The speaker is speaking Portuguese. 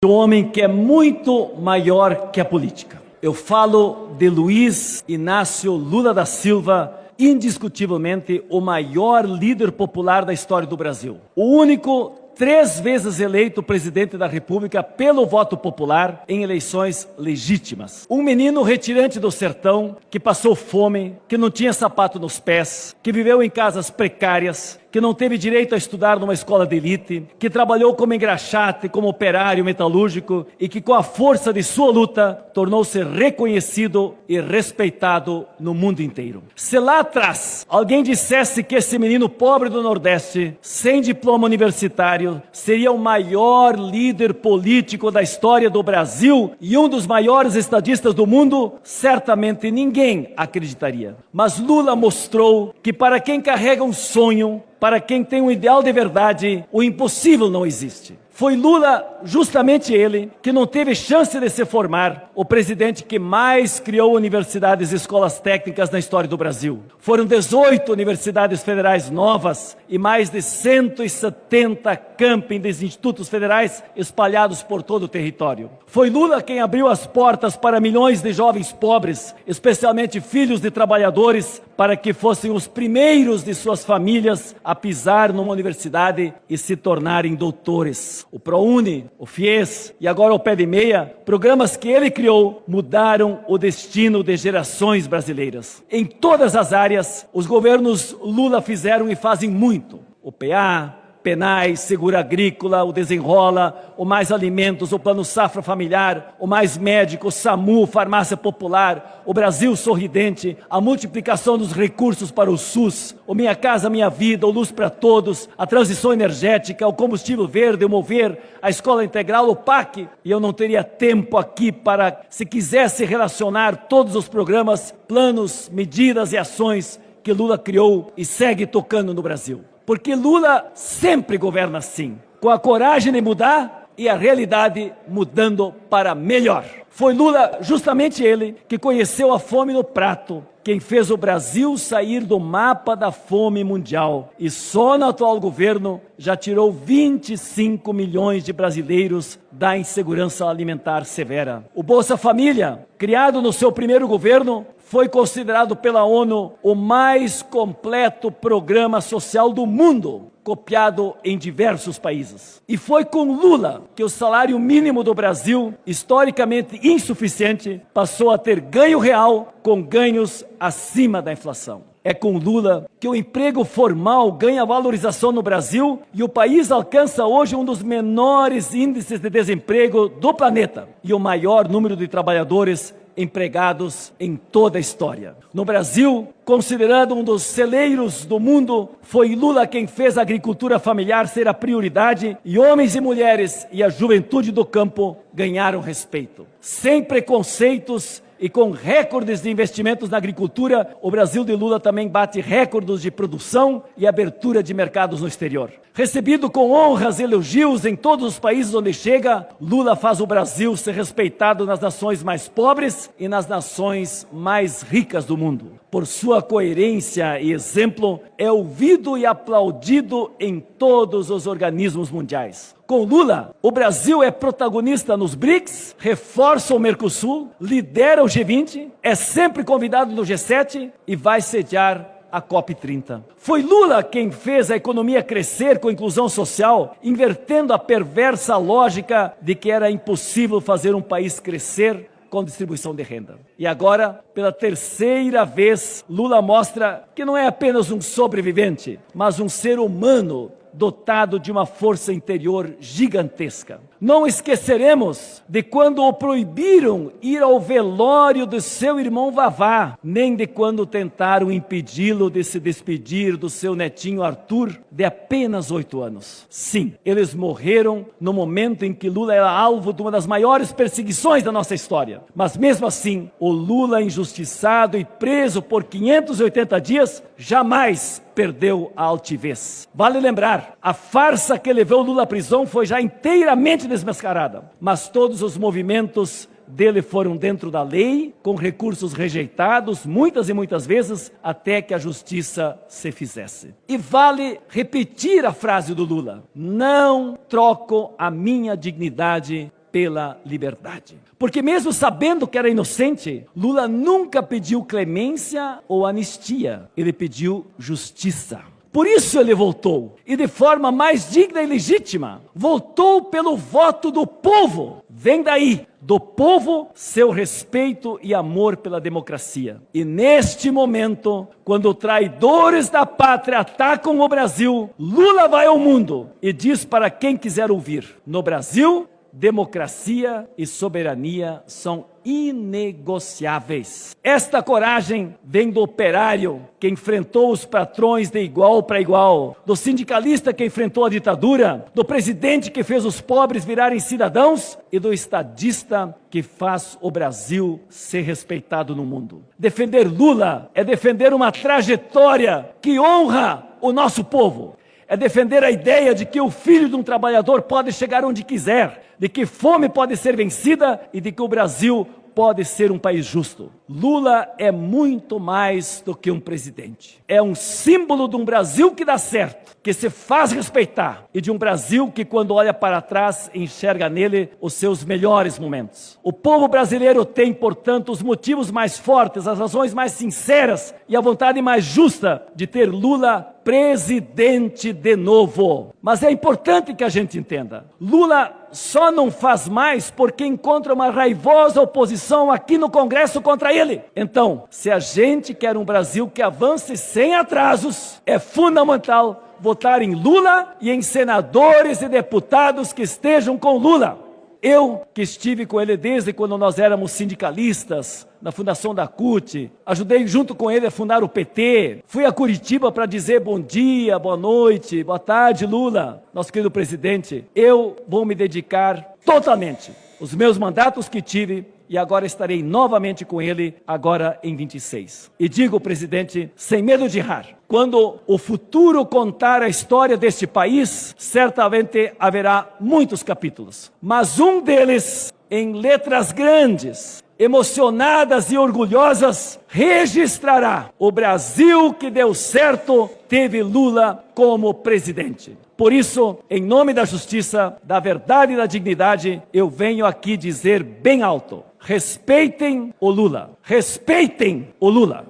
Um homem que é muito maior que a política. Eu falo de Luiz Inácio Lula da Silva, indiscutivelmente o maior líder popular da história do Brasil. O único 3 vezes eleito presidente da República pelo voto popular em eleições legítimas. Um menino retirante do sertão, que passou fome, que não tinha sapato nos pés, que viveu em casas precárias, que não teve direito a estudar numa escola de elite, que trabalhou como engraxate, como operário metalúrgico e que com a força de sua luta tornou-se reconhecido e respeitado no mundo inteiro. Se lá atrás alguém dissesse que esse menino pobre do Nordeste, sem diploma universitário, seria o maior líder político da história do Brasil e um dos maiores estadistas do mundo, certamente ninguém acreditaria. Mas Lula mostrou que para quem carrega um sonho, para quem tem um ideal de verdade, o impossível não existe. Foi Lula, justamente ele, que não teve chance de se formar, o presidente que mais criou universidades e escolas técnicas na história do Brasil. Foram 18 universidades federais novas e mais de 170 campings e institutos federais espalhados por todo o território. Foi Lula quem abriu as portas para milhões de jovens pobres, especialmente filhos de trabalhadores, para que fossem os primeiros de suas famílias a pisar numa universidade e se tornarem doutores. O ProUni, o FIES e agora o Pé de Meia, programas que ele criou, mudaram o destino de gerações brasileiras. Em todas as áreas, os governos Lula fizeram e fazem muito. O PA, Penais, Seguro Agrícola, o Desenrola, o Mais Alimentos, o Plano Safra Familiar, o Mais Médico, o SAMU, Farmácia Popular, o Brasil Sorridente, a multiplicação dos recursos para o SUS, o Minha Casa Minha Vida, o Luz para Todos, a transição energética, o combustível verde, o Mover, a Escola Integral, o PAC. E eu não teria tempo aqui para, se quisesse relacionar todos os programas, planos, medidas e ações que Lula criou e segue tocando no Brasil. Porque Lula sempre governa assim, com a coragem de mudar e a realidade mudando para melhor. Foi Lula, justamente ele, que conheceu a fome no prato, quem fez o Brasil sair do mapa da fome mundial. E só no atual governo já tirou 25 milhões de brasileiros da insegurança alimentar severa. O Bolsa Família, criado no seu primeiro governo, foi considerado pela ONU o mais completo programa social do mundo, copiado em diversos países. E foi com Lula que o salário mínimo do Brasil, historicamente insuficiente, passou a ter ganho real com ganhos acima da inflação. É com Lula que o emprego formal ganha valorização no Brasil e o país alcança hoje um dos menores índices de desemprego do planeta e o maior número de trabalhadores empregados em toda a história. No Brasil, considerado um dos celeiros do mundo, foi Lula quem fez a agricultura familiar ser a prioridade e homens e mulheres e a juventude do campo ganharam respeito. Sem preconceitos e com recordes de investimentos na agricultura, o Brasil de Lula também bate recordes de produção e abertura de mercados no exterior. Recebido com honras e elogios em todos os países onde chega, Lula faz o Brasil ser respeitado nas nações mais pobres e nas nações mais ricas do mundo. Por sua coerência e exemplo, é ouvido e aplaudido em todos os organismos mundiais. Com Lula, o Brasil é protagonista nos BRICS, reforça o Mercosul, lidera o G20, é sempre convidado no G7 e vai sediar a COP30. Foi Lula quem fez a economia crescer com inclusão social, invertendo a perversa lógica de que era impossível fazer um país crescer com distribuição de renda. E agora, pela 3ª vez, Lula mostra que não é apenas um sobrevivente, mas um ser humano dotado de uma força interior gigantesca. Não esqueceremos de quando o proibiram ir ao velório de seu irmão Vavá, nem de quando tentaram impedi-lo de se despedir do seu netinho Arthur, de apenas 8 anos. Sim, eles morreram no momento em que Lula era alvo de uma das maiores perseguições da nossa história. Mas mesmo assim, o Lula injustiçado e preso por 580 dias, jamais perdeu a altivez. Vale lembrar, a farsa que levou Lula à prisão foi já inteiramente desmascarada, mas todos os movimentos dele foram dentro da lei, com recursos rejeitados, muitas e muitas vezes, até que a justiça se fizesse. E vale repetir a frase do Lula: não troco a minha dignidade pela liberdade. Porque mesmo sabendo que era inocente, Lula nunca pediu clemência ou anistia. Ele pediu justiça. Por isso ele voltou, e de forma mais digna e legítima, voltou pelo voto do povo. Vem daí, do povo, seu respeito e amor pela democracia. E neste momento, quando traidores da pátria atacam o Brasil, Lula vai ao mundo e diz para quem quiser ouvir: no Brasil, democracia e soberania são inegociáveis. Esta coragem vem do operário que enfrentou os patrões de igual para igual, do sindicalista que enfrentou a ditadura, do presidente que fez os pobres virarem cidadãos e do estadista que faz o Brasil ser respeitado no mundo. Defender Lula é defender uma trajetória que honra o nosso povo. É defender a ideia de que o filho de um trabalhador pode chegar onde quiser, de que fome pode ser vencida e de que o Brasil pode ser um país justo. Lula é muito mais do que um presidente. É um símbolo de um Brasil que dá certo, que se faz respeitar, e de um Brasil que, quando olha para trás, enxerga nele os seus melhores momentos. O povo brasileiro tem, portanto, os motivos mais fortes, as razões mais sinceras e a vontade mais justa de ter Lula presidente de novo. Mas é importante que a gente entenda: Lula só não faz mais porque encontra uma raivosa oposição aqui no Congresso contra ele. Então, se a gente quer um Brasil que avance sem atrasos, é fundamental votar em Lula e em senadores e deputados que estejam com Lula. Eu, que estive com ele desde quando nós éramos sindicalistas, na fundação da CUT, ajudei junto com ele a fundar o PT, fui a Curitiba para dizer bom dia, boa noite, boa tarde, Lula, nosso querido presidente. Eu vou me dedicar totalmente os meus mandatos que tive, e agora estarei novamente com ele, agora em 26. E digo, presidente, sem medo de errar, quando o futuro contar a história deste país, certamente haverá muitos capítulos. Mas um deles, em letras grandes, emocionadas e orgulhosas, registrará: o Brasil que deu certo teve Lula como presidente. Por isso, em nome da justiça, da verdade e da dignidade, eu venho aqui dizer bem alto: respeitem o Lula. Respeitem o Lula.